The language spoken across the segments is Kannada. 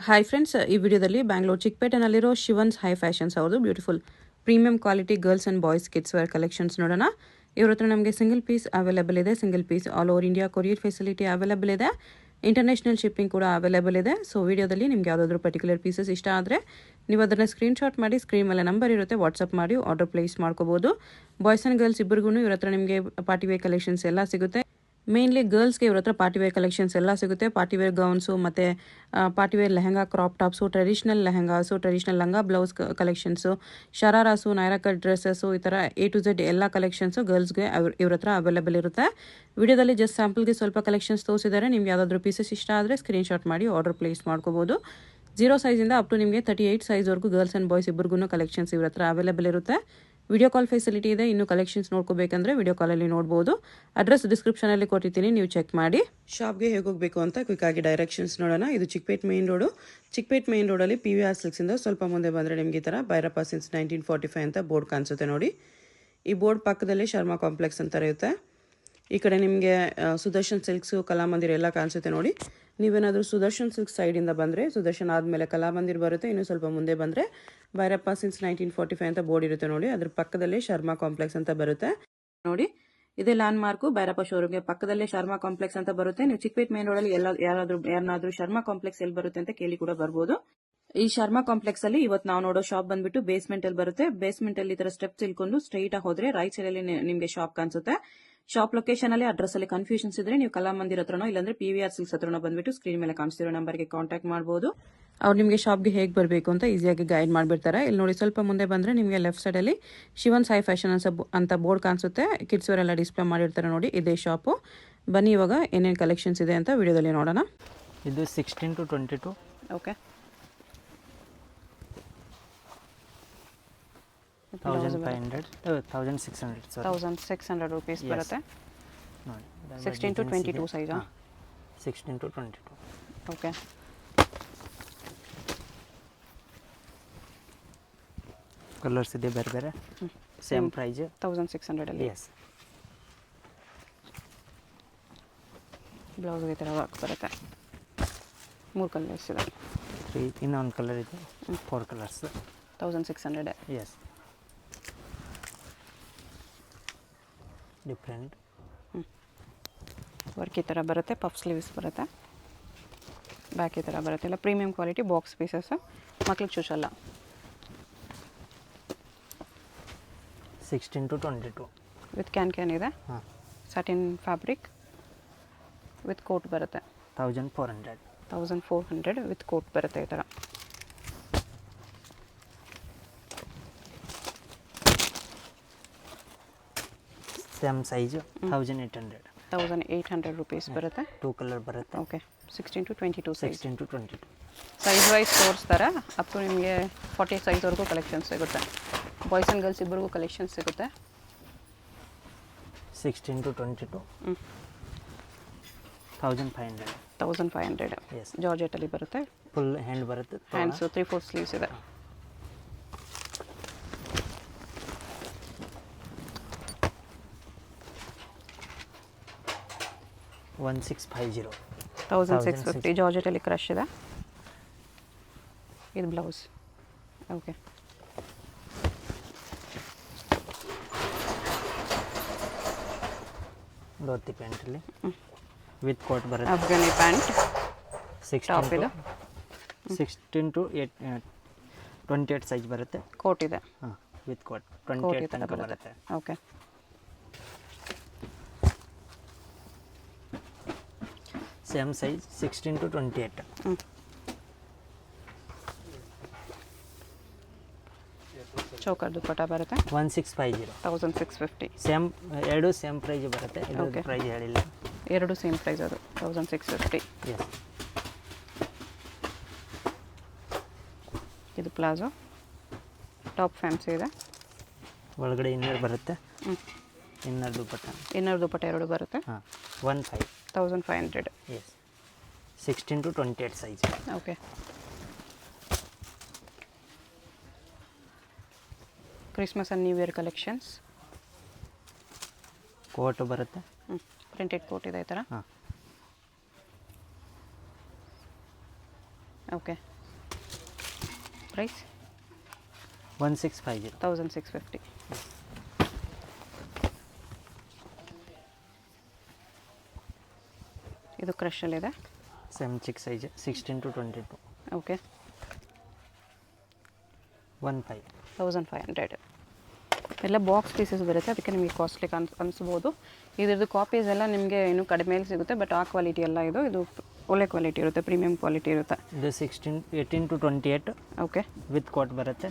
ಹಾಯ್ ಫ್ರೆಂಡ್ಸ್, ಈ ವಿಡಿಯೋದಲ್ಲಿ ಬ್ಯಾಂಗ್ಳೂರ್ ಚಿಕ್ಕಪೇಟೆನಲ್ಲಿರೋ ಶಿವನ್ಸ್ ಹೈ ಫ್ಯಾಷನ್ಸ್ ಅವ್ರದ್ದು beautiful premium quality girls and boys kids wear collections ನೋಡೋಣ. ಇವ್ರ ಹತ್ರ ನಮಗೆ ಸಿಂಗಲ್ ಪೀಸ್ ಅವೈಲೇಬಲ್ ಇದೆ. Single piece all over India courier facility available ಇದೆ. ಇಂಟರ್ನ್ಯಾಷನಲ್ ಶಿಪ್ಪಿಂಗ್ ಕೂಡ ಅವೈಲೇಬಲ್ ಇದೆ. ಸೊ ವಿಡಿಯೋದಲ್ಲಿ ನಿಮಗೆ ಯಾವುದಾದ್ರೂ ಪರ್ಟಿಕ್ಯುಲರ್ ಪೀಸಸ್ ಇಷ್ಟ ಆದರೆ ನೀವು ಅದನ್ನು ಸ್ಕ್ರೀನ್ಶಾಟ್ ಮಾಡಿ ಸ್ಕ್ರೀನ್ ಮೇಲೆ ನಂಬರ್ ಇರುತ್ತೆ, ವಾಟ್ಸಪ್ ಮಾಡಿ ಆರ್ಡರ್ ಪ್ಲೇಸ್ ಮಾಡ್ಕೋಬೋದು. ಬಾಯ್ಸ್ ಆ್ಯಂಡ್ ಗರ್ಲ್ಸ್ ಇಬ್ಬರಿಗೂ ಇವ್ರ ಹತ್ರ ನಿಮಗೆ ಪಾರ್ಟಿ ವೇರ್ ಕಲೆಕ್ಷನ್ಸ್ ಎಲ್ಲ ಸಿಗುತ್ತೆ. ಮೇನ್ಲಿ ಗರ್ಲ್ಸ್ಗೆ ಇವ್ರ ಹತ್ರ ಪಾರ್ಟಿವೇರ್ ಕಲೆಕ್ಷನ್ಸ್ ಎಲ್ಲ ಸಿಗುತ್ತೆ. ಪಾರ್ಟಿವೇರ್ ಗೌನ್ಸು ಮತ್ತು partywear lehenga, crop tops, traditional lehengas, traditional ಲಂಗ blouse collections, shararas, Naira cut dresses, ಈ ಥರ A to Z ಎಲ್ಲ ಕಲೆಕ್ಷನ್ಸು ಗರ್ಲ್ಸ್ಗೆ ಇವ್ರ ಹತ್ರ ಅವೈಲೇಬಲ್ ಇರುತ್ತೆ. ವಿಡಿಯೋದಲ್ಲಿ ಜಸ್ಟ್ ಸ್ಯಾಂಪಲ್ಗೆ ಸ್ವಲ್ಪ ಕಲೆಕ್ಷನ್ಸ್ ತೋರಿಸಿದ್ದಾರೆ. ನಿಮ್ಗೆ ಯಾವುದಾದ್ರೂ ಪೀಸಸ್ ಇಷ್ಟ ಆದರೆ ಸ್ಕ್ರೀನ್ಶಾಟ್ ಮಾಡಿ ಆರ್ಡರ್ ಪ್ಲೇಸ್ ಮಾಡ್ಕೋಬೋದು. 0 ಸೈಜಿಂದ ಅಪ್ ಟು ನಿಮಗೆ 38 ಸೈಜ್ವರೆಗೂ ಗರ್ಲ್ಸ್ ಆ್ಯಂಡ್ ಬಾಯ್ಸ್ ಇಬ್ಬರಿಗೂ ಕಲೆಕ್ಷನ್ಸ್ ಇವ್ರ ಹತ್ರ ಅವೈಲೇಬಲ್ ಇರುತ್ತೆ. ವಿಡಿಯೋ ಕಾಲ್ ಫೆಸಿಲಿಟಿ ಇದೆ. ಇನ್ನು ಕಲೆಕ್ಷನ್ಸ್ ನೋಡ್ಕೋಬೇಕಂದ್ರೆ ವಿಡಿಯೋ ಕಾಲಲ್ಲಿ ನೋಡ್ಬೋದು. ಅಡ್ರೆಸ್ ಡಿಸ್ಕ್ರಿಪ್ಷನಲ್ಲಿ ಕೊಟ್ಟಿರ್ತೀನಿ, ನೀವು ಚೆಕ್ ಮಾಡಿ. ಶಾಪ್ಗೆ ಹೇಗೆ ಹೋಗಬೇಕು ಅಂತ ಕ್ವಿಕ್ ಆಗಿ ಡೈರೆಕ್ಷನ್ಸ್ ನೋಡೋಣ. ಇದು Chickpet main road. Chickpet main ರೋಡಲ್ಲಿ PVR ಸಿಲ್ಕ್ಸಿಂದ ಸ್ವಲ್ಪ ಮುಂದೆ ಬಂದರೆ ನಿಮಗೆ ಈ ಥರ ಭೈರಪ್ಪ ಸಿನ್ಸ್ 1945 ಅಂತ ಬೋರ್ಡ್ ಕಾಣಿಸುತ್ತೆ ನೋಡಿ. ಈ ಬೋರ್ಡ್ ಪಕ್ಕದಲ್ಲಿ ಶರ್ಮಾ ಕಾಂಪ್ಲೆಕ್ಸ್ ಅಂತ ಇರುತ್ತೆ. ಈ ಕಡೆ ನಿಮಗೆ ಸುದರ್ಶನ್ ಸಿಲ್ಕ್ಸು, ಕಲಾಮಂದಿರ ಎಲ್ಲ ಕಾಣಿಸುತ್ತೆ ನೋಡಿ. ನೀವೇನಾದರೂ ಸುದರ್ಶನ್ ಸಿಲ್ಕ್ ಸೈಡಿಂದ ಬಂದರೆ ಸುದರ್ಶನ್ ಆದಮೇಲೆ ಕಲಾಮಂದಿರ್ ಬರುತ್ತೆ. ಇನ್ನು ಸ್ವಲ್ಪ ಮುಂದೆ ಬಂದರೆ ಭೈರಪ್ಪ ಸಿನ್ಸ್ 1945 ಅಂತ ಬೋರ್ಡ್ ಇರುತ್ತೆ ನೋಡಿ. ಅದ್ರ ಪಕ್ಕದಲ್ಲೇ ಶರ್ಮಾ ಕಾಂಪ್ಲೆಕ್ಸ್ ಅಂತ ಬರುತ್ತೆ ನೋಡಿ. ಇದೇ ಲ್ಯಾಂಡ್ ಮಾರ್ಕು ಭೈರಪ್ಪ ಶೋರೂಮ್ಗೆ ಪಕ್ಕದಲ್ಲೇ ಶರ್ಮಾ ಕಾಂಪ್ಲೆಕ್ಸ್ ಅಂತ ಬರುತ್ತೆ. ನೀವು ಚಿಕ್ಕಪೇಟ್ ಮೇನ್ ರೋಡಲ್ಲಿ ಯಾರನ್ನಾದ್ರೂ ಶರ್ಮಾ ಕಾಂಪ್ಲೆಕ್ಸ್ ಎಲ್ಲಿ ಬರುತ್ತೆ ಅಂತ ಕೇಳಿ ಕೂಡ ಬರ್ಬೋದು. ಈ ಶರ್ಮಾ ಕಾಂಪ್ಲೆಕ್ಸ್ ಅಲ್ಲಿ ಇವತ್ತು ನಾವು ನೋಡೋ ಶಾಪ್ ಬಂದ್ಬಿಟ್ಟು ಬೇಸ್ಮೆಂಟ್ ಅಲ್ಲಿ ಬರುತ್ತೆ. ಬೇಸ್ಮೆಂಟ್ ಅಲ್ಲಿ ಈ ತರ ಸ್ಟೆಪ್ಸ್ ಇಳ್ಕೊಂಡು ಸ್ಟ್ರೈಟ್ ಆಗಿ ಹೋದ್ರೆ ರೈಟ್ ಸೈಡ್ ಅಲ್ಲಿ ನಿಮಗೆ ಶಾಪ್ ಕಾಣಿಸುತ್ತೆ. ಶಾಪ್ ಲೊಕೇಶನ್ ಅಲ್ಲಿ ಅಡ್ರೆಸ್ ಅಲ್ಲಿ ಕನ್ಫ್ಯೂಷನ್ಸ್ ಇದ್ರೆ ನೀವು ಕಲಾಮಂದಿರ ಹತ್ರನೋ ಇಲ್ಲಾಂದ್ರೆ PVR ಸಿಲ್ಕ್ಸ್ ಹತ್ರನೋ ಬಂದ್ಬಿಟ್ಟು ಸ್ಕ್ರೀನ್ ಮೇಲೆ ಕಾಣಿಸ್ತಿರೋ ನಂಬರ್ಗೆ ಕಾಂಟ್ಯಾಕ್ಟ್ ಮಾಡಬಹುದು. ಅವ್ರು ನಿಮಗೆ ಶಾಪ್ಗೆ ಹೇಗೆ ಬರಬೇಕು ಅಂತ ಈಸಿಯಾಗಿ ಗೈಡ್ ಮಾಡಿಬಿಡ್ತಾರೆ. ಇಲ್ಲಿ ನೋಡಿ, ಸ್ವಲ್ಪ ಮುಂದೆ ಬಂದರೆ ನಿಮಗೆ ಲೆಫ್ಟ್ ಸೈಡಲ್ಲಿ ಶಿವನ್ಸ್ ಹೈ ಫ್ಯಾಷನ್ ಅಂತ ಬೋರ್ಡ್ ಕಾಣಿಸುತ್ತೆ. ಕಿಡ್ಸ್ ವೇರ್ ಎಲ್ಲ ಡಿಸ್ಪ್ಲೇ ಮಾಡಿರ್ತಾರೆ ನೋಡಿ. ಇದೇ ಶಾಪು. ಬನ್ನಿ ಇವಾಗ ಏನೇನು ಕಲೆಕ್ಷನ್ಸ್ ಇದೆ ಅಂತ ವಿಡಿಯೋದಲ್ಲಿ ನೋಡೋಣ. ಇದು 16 to 22. ಓಕೆ. 1500 1600 ಸಾರಿ 1600 ರೂಪೀಸ್ ಬರುತ್ತೆ. ನೋಡಿ 16 to 22 ಸೈಜಾ? 16 to 22. ಓಕೆ. ಕಲರ್ಸ್ ಇದೆ ಬೇರೆ ಬೇರೆ. ಸೇಮ್ ಪ್ರೈಸ್ 1600 ಅಲ್ಲಿ. ಎಸ್. ಬ್ಲೌಸ್ ಈ ಥರ ವರ್ಕ್ ಬರುತ್ತೆ. 3 ಕಲರ್ಸ್ ಇದೆ. 3 ಇನ್ನೊಂದು ಕಲರ್ ಇದೆ. 4 ಕಲರ್ಸ್ 1600. ಎಸ್. ಡಿಫ್ರೆಂಟ್ ವರ್ಕ್ ಈ ಥರ ಬರುತ್ತೆ. ಪಫ್ ಸ್ಲೀವ್ಸ್ ಬರುತ್ತೆ. ಬ್ಯಾಕ್ ಈ ಥರ ಬರುತ್ತೆ. ಎಲ್ಲ ಪ್ರೀಮಿಯಂ ಕ್ವಾಲಿಟಿ ಬಾಕ್ಸ್ ಪೀಸಸ್. ಮಕ್ಳಿಗೆ ಚೂಚಲ್ಲ. 16 to 22 ವಿತ್ ಕ್ಯಾನ್ ಇದೆ. ಹಾಂ. ಸಾಟಿನ್ ಫ್ಯಾಬ್ರಿಕ್ ವಿತ್ ಕೋಟ್ ಬರುತ್ತೆ. 1400 1400 ವಿತ್ ಕೋಟ್ ಬರುತ್ತೆ ಈ ಥರ. ಸೇಮ್ ಸೈಜ್ 1800 ರೂಪೀಸ್ ಬರುತ್ತೆ. 2 ಕಲರ್ ಬರುತ್ತೆ. Okay. 16 to 22 size. 16 to 22 size wise ತೋರಿಸ್ತಾರೆ. ಅಪ್ ಟು ನಿಮಗೆ 40 ಸೈಜ್ವರೆಗೂ ಕಲೆಕ್ಷನ್ಸ್ ಸಿಗುತ್ತೆ. ಬಾಯ್ಸ್ ಆ್ಯಂಡ್ ಗರ್ಲ್ಸ್ ಇಬ್ಬರಿಗೂ ಕಲೆಕ್ಷನ್ಸ್ ಸಿಗುತ್ತೆ. 16 to 22 1500. 1500. ಎಸ್. ಜಾರ್ಜೆಟಲ್ಲಿ ಬರುತ್ತೆ. ಫುಲ್ ಹ್ಯಾಂಡ್ ಬರುತ್ತೆ. ಹ್ಯಾಂಡ್ಸು 3/4 ಸ್ಲೀವ್ಸ್ ಇದೆ. $1650. 1650 ಜಾರ್ಜೆಟಲ್ಲಿ ಕ್ರಶ್ ಇದೆ. ಇದು ಬ್ಲೌಸ್. ಓಕೆ. ಧೋತಿ ಪ್ಯಾಂಟಲ್ಲಿ ವಿತ್ ಕೋಟ್ ಬರುತ್ತೆ. ಅಫ್ಘಾನಿ ಪ್ಯಾಂಟ್. 16 to 28 ಸೈಜ್ ಬರುತ್ತೆ. ಕೋಟ್ ಇದೆ. ಹಾಂ, ವಿತ್ ಕೋಟ್ 28 ತನಕ ಬರುತ್ತೆ. ಓಕೆ. Same size 16 to 28. ಚೌಕರ್ ದುಪ್ಪಟ್ಟ ಬರುತ್ತೆ. 1650. 1650. ಸೇಮ್ ಎರಡು ಸೇಮ್ ಪ್ರೈಸ್ ಬರುತ್ತೆ. ಇದು ಪ್ರೈಸ್ ಹೇಳಿಲ್ಲ. ಎರಡು ಸೇಮ್ ಪ್ರೈಸ್ ಅದು 1650. ಎಸ್. ಇದು ಪ್ಲಾಜೋ. ಟಾಪ್ ಫ್ಯಾನ್ಸಿ ಇದೆ. ಒಳಗಡೆ ಇನ್ನರ್ ಬರುತ್ತೆ. ಇನ್ನರ್ ದುಪ್ಪಟ್ಟ. ಇನ್ನರ್ ದುಪ್ಪಟ್ಟ ಎರಡು ಬರುತ್ತೆ. ಹಾಂ, 1500. Yes. 16 to 28 size. Okay. Christmas and new year collections. Coat ಬರುತ್ತೆ. ಪ್ರಿಂಟೆಡ್ ಕೋಟ್ ಇದೆ ಈ ಥರ. ಹಾಂ. ಓಕೆ. ಪ್ರೈಸ್ 1650. 1650. ಇದು ಕ್ರಷಲ್ಲಿದೆ. ಸೇಮ್ ಚಿಕ್ ಸೈಜ್ 16 to 22. ಓಕೆ 15. 1500. ಎಲ್ಲ ಬಾಕ್ಸ್ ಪೀಸಸ್ ಬರುತ್ತೆ, ಅದಕ್ಕೆ ನಿಮಗೆ ಕಾಸ್ಟ್ಲಿ ಅನಿಸ್ಬೋದು. ಇದ್ರದ್ದು ಕಾಪೀಸ್ ಎಲ್ಲ ನಿಮಗೆ ಇನ್ನೂ ಕಡಿಮೆಯಲ್ಲಿ ಸಿಗುತ್ತೆ, ಬಟ್ ಆ ಕ್ವಾಲಿಟಿ ಎಲ್ಲ ಇದು ಒಳ್ಳೆ ಕ್ವಾಲಿಟಿ ಇರುತ್ತೆ, ಪ್ರೀಮಿಯಂ ಕ್ವಾಲಿಟಿ ಇರುತ್ತೆ. ಇದು 18 to 28 ಓಕೆ ವಿತ್ ಕೋಟ್ ಬರುತ್ತೆ.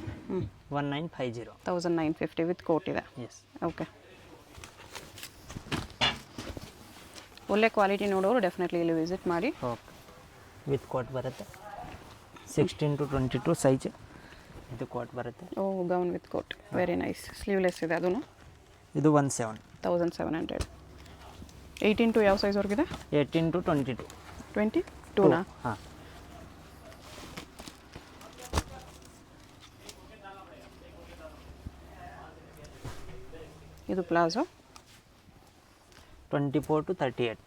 1950. 1950 ವಿತ್ ಕೋಟ್ ಇದೆ. ಎಸ್. ಓಕೆ, ಒಳ್ಳೆ ಕ್ವಾಲಿಟಿ ನೋಡೋರು ಡೆಫಿನೆಟ್ಲಿ ಇಲ್ಲಿ ವಿಸಿಟ್ ಮಾಡಿ. ಓಕೆ, ವಿತ್ ಕೋಟ್ ಬರುತ್ತೆ. 16 to 22 ಸೈಜ್. ಇದು ಕೋಟ್ ಬರುತ್ತೆ. Oh, gown with coat, very nice. Sleeveless ಇದೆ ಅದೂ. ಇದು 17. 1700. 18 ಟು ಯಾವ ಸೈಜ್ವರೆಗಿದೆ? 18 to 22. 22ನಾ? ಹಾಂ. ಇದು palazzo. 24 to 38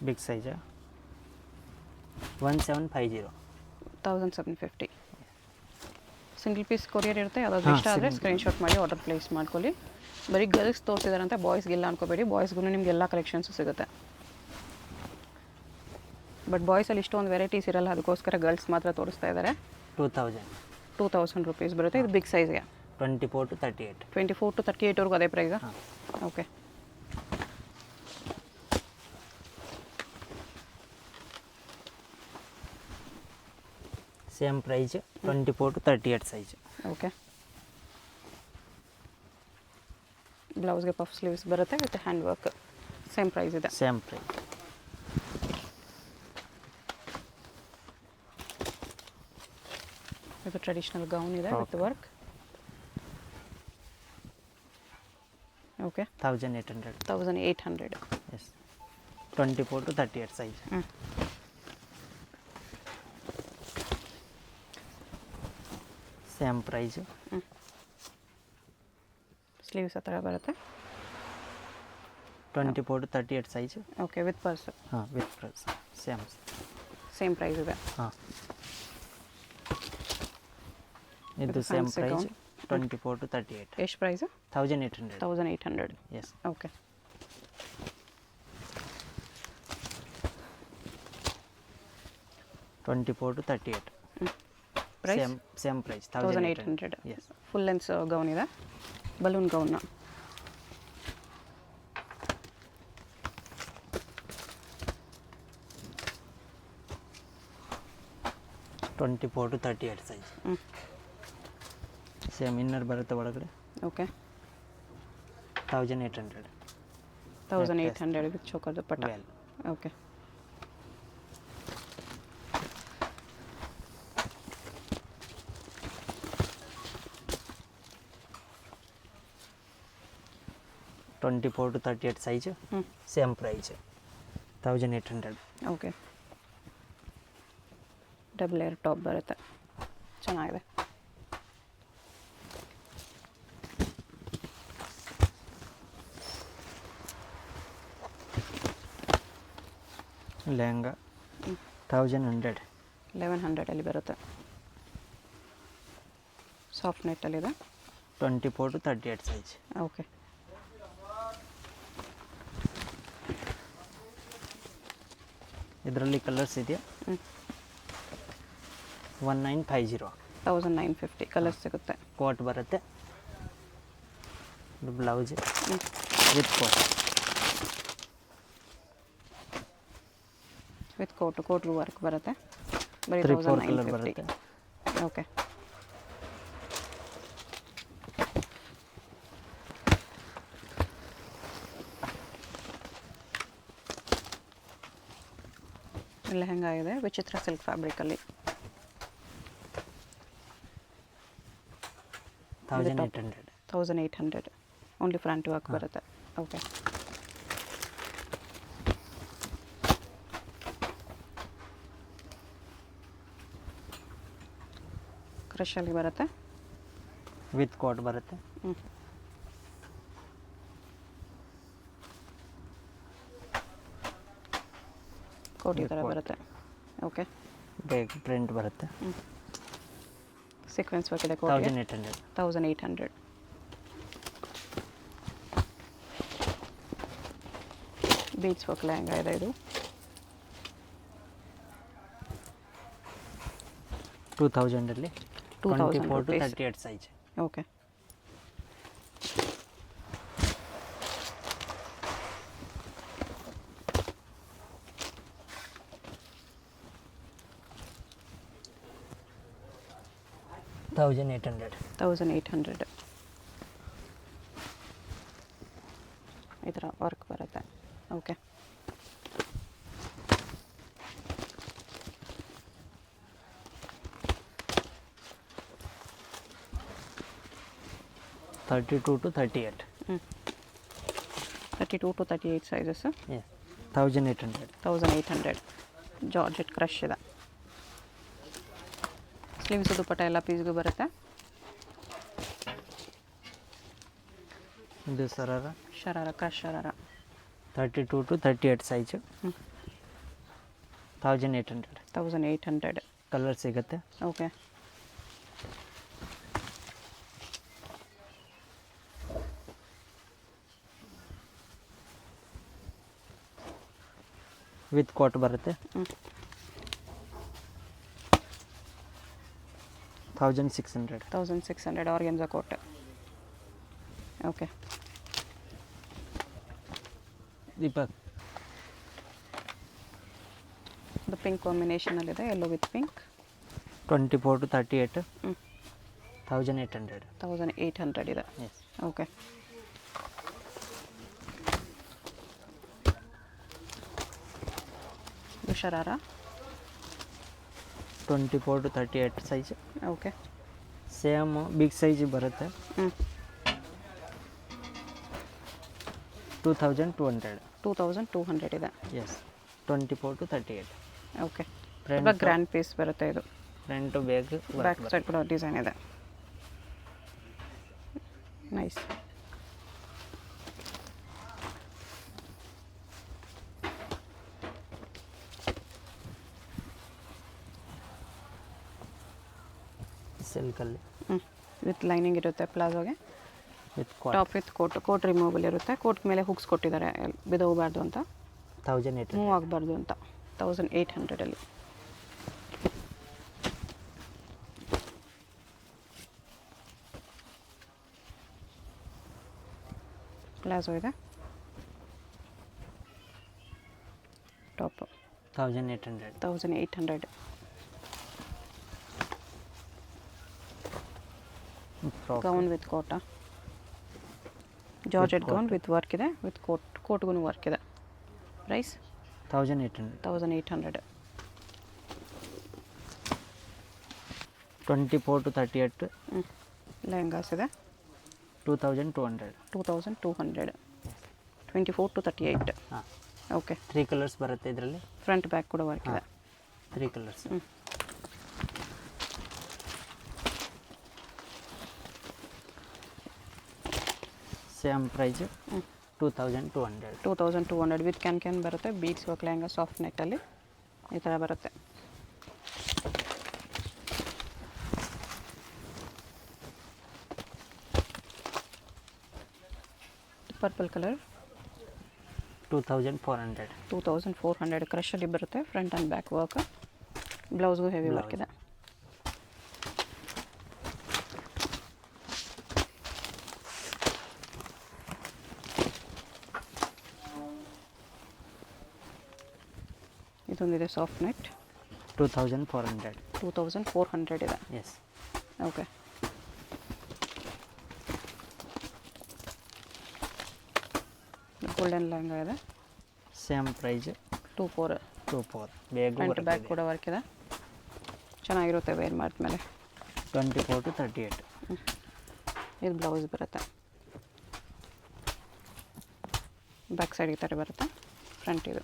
big size. 1750. 1750. Single piece courier ಇರುತ್ತೆ. ಯಾವುದಾದ್ರು ಇಷ್ಟ ಆದರೆ ಸ್ಕ್ರೀನ್ಶಾಟ್ ಮಾಡಿ ಆರ್ಡರ್ ಪ್ಲೇಸ್ ಮಾಡ್ಕೊಳ್ಳಿ. ಬರೀ ಗರ್ಲ್ಸ್ ತೋರಿಸಿದಾರಂತೆ, ಬಾಯ್ಸ್ಗೆಲ್ಲ ಅನ್ಕೋಬೇಡಿ, ಬಾಯ್ಸ್ಗೂ ನಿಮ್ಗೆ ಎಲ್ಲ ಕಲೆಕ್ಷನ್ಸು ಸಿಗುತ್ತೆ. ಬಟ್ ಬಾಯ್ಸಲ್ಲಿ ಇಷ್ಟೊಂದು ವೆರೈಟೀಸ್ ಇರಲ್ಲ, ಅದಕ್ಕೋಸ್ಕರ ಗರ್ಲ್ಸ್ ಮಾತ್ರ ತೋರಿಸ್ತಾ ಇದ್ದಾರೆ. 2000 ರೂಪೀಸ್ ಬರುತ್ತೆ. ಇದು ಬಿಗ್ ಸೈಜ್ಗೆ 24 to 38. 24 to 38ವರೆಗೂ ಅದೇ ಪ್ರೈಸಾ? Okay. Same price 24 to 38 size. Okay, ಬ್ಲೌಸ್ಗೆ ಪಫ್ ಸ್ಲೀವ್ಸ್ ಬರುತ್ತೆ with hand work. Same price ಇದೆ. Same price. ಇದು ಟ್ರೆಡಿಷನಲ್ ಗೌನ್ ಇದೆ with work. Okay, 1800. 1800. Yes. 24 to 38 size. Same price. Sleeves ಆ ಥರ ಬರುತ್ತೆ. 24 to 38 size. Okay, with purse. ಹಾಂ, ವಿತ್ ಪ್ರೈಸ್ ಸೇಮ್ ಪ್ರೈಸ್ ಇದೆ. ಹಾಂ, ಇದು ಸೇಮ್ ಪ್ರೈಸ್ 24 to 38. ಎಷ್ಟು price? 1800. 1800. Yes. Okay, $24 to 38. Price same price 1800. Yes. Full length gown ಇದೆ, ಬಲೂನ್ ಗೌನ್ನ. $24 to 38 ಸೈಜ್. ಸೇಮ್ ಇನ್ನರ್ ಬರುತ್ತೆ ಒಳಗಡೆ. Okay, 1800. 1800 with choker dupatta. Well. Okay, $24 to 38 size. Same price 1800. Okay, double layer top ಬರುತ್ತೆ, ಚೆನ್ನಾಗಿದೆ. ಲೆಹಂಗಾ 1100. 1100 ಬರುತ್ತೆ. ಸಾಫ್ಟ್ ನೆಟ್ಟಲ್ಲಿದೆ. 24 to 38 ಸೈಜ್. ಓಕೆ, ಇದರಲ್ಲಿ ಕಲರ್ಸ್ ಇದೆಯಾ? 1950. 1950 ಕಲರ್ಸ್ ಸಿಗುತ್ತೆ. ಕೋಟ್ ಬರುತ್ತೆ. Blouse with coat. With coat work ಬರುತ್ತೆ. ಬರೀ 3-4 ಕಲರ್ 1950. ಬರುತ್ತೆ. ಓಕೆ, ಲೆಹಂಗಾ ಇದೆ ವಿಚಿತ್ರ ಸಿಲ್ಕ್ ಫ್ಯಾಬ್ರಿಕಲ್ಲಿ. 1800. 1800 ಓನ್ಲಿ ಫ್ರಂಟ್ ವರ್ಕ್ ಬರುತ್ತೆ. ಓಕೆ, ಕ್ರಷಲ್ಲಿ ಬರುತ್ತೆ. ವಿತ್ ಕೋಟ್ ಬರುತ್ತೆ. ಕೋಟ್ ಈ ಥರ ಬರುತ್ತೆ. ಓಕೆ, ಬೇಗ ಪ್ರಿಂಟ್ ಬರುತ್ತೆ. ಸೀಕ್ವೆನ್ಸ್ ವರ್ಕ್ ಇದೆ ಕೋಟ್ಗೆ 1800. 1800. ಬೀಚ್ ವರ್ಕ್ ಲೆಹಂಗಾ ಇದೆ ಇದು 2000 ಅಲ್ಲಿ 2000 24 to rupees. 38 ಸೈಜ್. ಓಕೆ. $1800. 1800 ಈ ಥರ ವರ್ಕ್ ಬರುತ್ತೆ. Okay. $32 to $38. 32 to 38 sizes. Yes. 1800. 1800. Georgette crush ಇದೆ. ಸ್ಲೀವ್ಸ್ ದುಪ್ಪಟ್ಟ ಎಲ್ಲ ಪೀಸ್ಗೂ ಬರುತ್ತೆ. ಇದು sharara sharara crush sharara 32 to 38 size. 1800. 1800. Colour ಸಿಗುತ್ತೆ. ಓಕೆ. ವಿತ್ ಕೋಟ್ ಬರುತ್ತೆ. 1600. 1600 ಆರ್ಗೆನ್ಸಾ ಕೋಟ್. ಓಕೆ. ದೀಪಕ್ ಇದು ಪಿಂಕ್ ಕಾಂಬಿನೇಷನಲ್ಲಿದೆ, ಎಲ್ಲೋ ವಿತ್ ಪಿಂಕ್. 24 to 38. ಹ್ಞೂ 1800. 1800 ಇದೆ. ಎಸ್. ಓಕೆ. ಇದು sharara 24 to 38 size. Okay. Same big size ಬರುತ್ತೆ. ಹ್ಞೂ 2200. 2200 ಇದೆ. ಎಸ್. 24 to 38. ಓಕೆ. Front ತುಂಬ ಗ್ರ್ಯಾಂಡ್ ಪೀಸ್ ಬರುತ್ತೆ ಇದು. ಫ್ರಂಟು ಬ್ಯಾಗ್ ಬ್ಯಾಕ್ ಸೈಡ್ ಕೂಡ ಡಿಸೈನ್ ಇದೆ. ನೈಸ್. ಸಿಲ್ಕಲ್ಲಿ ವಿತ್ ಲೈನಿಂಗ್ ಇರುತ್ತೆ ಪ್ಲಾಜೋಗೆ. With coat top with coat removal ಇರುತ್ತೆ. ಕೋಟ್ ಮೇಲೆ ಹುಕ್ಸ್ ಕೊಟ್ಟಿದ್ದಾರೆ ಬಿದೋಗಬಾರ್ದು ಅಂತ, 1800. ಮೂವ್ ಆಗಬಾರ್ದು ಅಂತ. 1800 ಪ್ಲಾಜೋ ಇದೆ. Top 1800. 1800. Frock gown with coat, georgette gown with work ಇದೆ, ವಿತ್ ಕೋಟ್ಗೂ ವರ್ಕ್ ಇದೆ. ಪ್ರೈಸ್ 1800. 1800. 24 to 38. ಲೆಹಂಗಾಸ್ ಇದೆ 2200. 2200. 24 to 38. ಹಾಂ ಓಕೆ. 3 ಕಲರ್ಸ್ ಬರುತ್ತೆ ಇದರಲ್ಲಿ. ಫ್ರಂಟ್ ಬ್ಯಾಕ್ ಕೂಡ ವರ್ಕ್ ಇದೆ. 3 colours. Same price 2200. 2200 with can ಬರುತ್ತೆ. ಬೀಡ್ಸ್ ವರ್ಕ್ ಲೆಹಂಗಾ ಸಾಫ್ಟ್ ನೆಟ್ಟಲ್ಲಿ ಈ ಥರ ಬರುತ್ತೆ. Purple colour 2400. 2400 ಕ್ರಶಲ್ಲಿ ಬರುತ್ತೆ. Front and back work. ಬ್ಲೌಸ್ಗೂ ಹೆವಿ ವರ್ಕ್ ಇದೆ. ಇದೊಂದಿದೆ ಸಾಫ್ಟ್ ನೆಟ್ 2400. 2400 ಇದೆ. ಎಸ್. ಓಕೆ. ಗೋಲ್ಡನ್ ಲೆಹಂಗಾ ಇದೆ. Same price 24. 24. ಬೇಗ ಫ್ರಂಟ್ ಬ್ಯಾಕ್ ಕೂಡ ವರ್ಕ್ ಇದೆ. ಚೆನ್ನಾಗಿರುತ್ತೆ ವೇರ್ ಮಾಡಿದ್ಮೇಲೆ. 24 to 38. ಇದು ಬ್ಲೌಸ್ ಬರುತ್ತೆ. ಬ್ಯಾಕ್ ಸೈಡ್ ಈ ಥರ ಬರುತ್ತೆ. ಫ್ರಂಟ್ ಇದು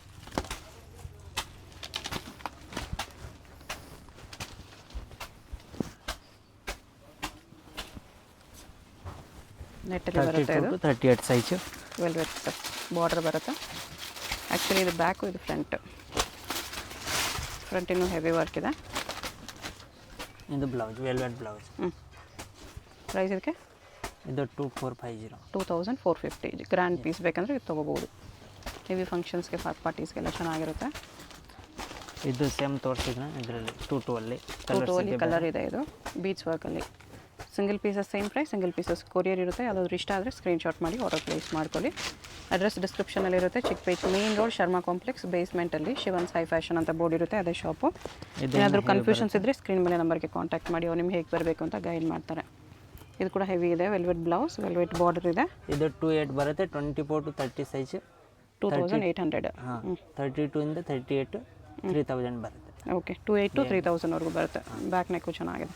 ನೆಟ್ಟಲ್ಲಿ ಬರುತ್ತೆ. 32 ಇದು to 38 ಸೈಜ್. ವೆಲ್ವೆಟ್ ಬಾರ್ಡರ್ ಬರುತ್ತೆ. ಆ್ಯಕ್ಚುಲಿ ಇದು ಬ್ಯಾಕು, ಇದು ಫ್ರಂಟ್. ಫ್ರಂಟ್ ಇನ್ನೂ ಹೆವಿ ವರ್ಕ್ ಇದೆ. ಇದು ಬ್ಲೌಸ್ ವೆಲ್ವೆಟ್ ಬ್ಲೌಸ್. ಪ್ರೈಸ್ ಇದಕ್ಕೆ ಇದು 2450. 2450. ಗ್ರ್ಯಾಂಡ್ ಪೀಸ್ ಬೇಕಂದರೆ ಇದು ತೊಗೋಬೋದು. ಹೆವಿ ಫಂಕ್ಷನ್ಸ್ಗೆ ಪಾರ್ಟೀಸ್ಗೆಲ್ಲ ಚೆನ್ನಾಗಿರುತ್ತೆ. ಇದು ಸೇಮ್ ತೋರಿಸಿದ್ರೆ ಇದರಲ್ಲಿ 22 ಅಲ್ಲಿ ಕಲರ್ ಇದೆ. ಇದು ಬೀಚ್ ವರ್ಕಲ್ಲಿ single pieces same price. Single pieces courier ಇರುತ್ತೆ. ಯಾವುದಾದ್ರು ಇಷ್ಟ ಆದರೆ ಸ್ಕ್ರೀನ್ಶಾಟ್ ಮಾಡಿ ಆರ್ಡರ್ ಪ್ಲೇಸ್ ಮಾಡ್ಕೊಳ್ಳಿ. ಅಡ್ರೆಸ್ ಡಿಸ್ಕ್ರಿಪ್ಷನಲ್ಲಿ ಇರುತ್ತೆ. Chickpet main road Sharma complex ಬೇಸ್ಮೆಂಟಲ್ಲಿ ಶಿವನ್ಸ್ ಹೈ ಫ್ಯಾಷನ್ ಅಂತ ಬೋರ್ಡ್ ಇರುತ್ತೆ. ಅದೇ ಶಾಪು. ಏನಾದರೂ ಕನ್ಫ್ಯೂಷನ್ಸ್ ಇದ್ದರೆ ಸ್ಕ್ರೀನ್ ಮೇಲೆ ನಂಬರ್ಗೆ ಕಾಂಟ್ಯಾಕ್ಟ್ ಮಾಡಿ ಅವ್ರು ನಿಮ್ಗೆ ಹೇಗೆ ಬರಬೇಕು ಅಂತ ಗೈಡ್ ಮಾಡ್ತಾರೆ. ಇದು ಕೂಡ ಹೆವಿ ಇದೆ. ವೆಲ್ವೆಟ್ ಬ್ಲೌಸ್, ವೆಲ್ವೆಟ್ ಬಾರ್ಡರ್ ಇದೆ. ಇದು 28 ಬರುತ್ತೆ. 24 to 30 ಸೈಜ್ 2800. ಹಾಂ 32 ಇಂದ 38 3000 ಬರುತ್ತೆ. ಓಕೆ 28 to 3000ವರೆಗೂ ಬರುತ್ತೆ. ಬ್ಯಾಕ್ ನೆಕ್ಕು ಚೆನ್ನಾಗಿದೆ.